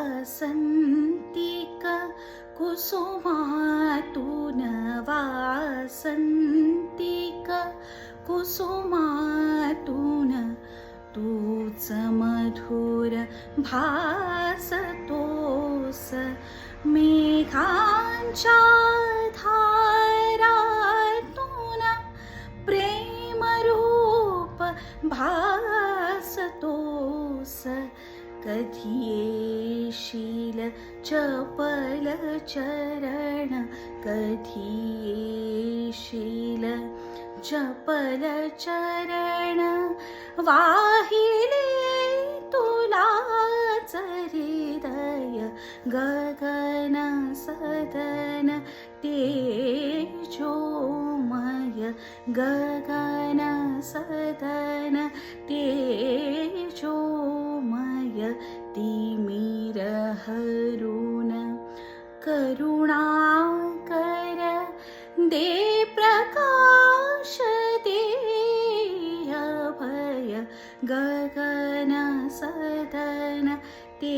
वासंतिक कुसुमातून वासंतिक कुसुमातून तूच मधुर भासतोस मेघांच्या धारातून प्रेमरूप भासतोस कधी येशील चपल चरण कधी येशील चपल चरण वाहिले तुलाच हृदय गगन सदन तेजोमय गगन सदन तेजोमय तिमिर हरून करुणाकर दे प्रकाश दे अभय गगन सदन ते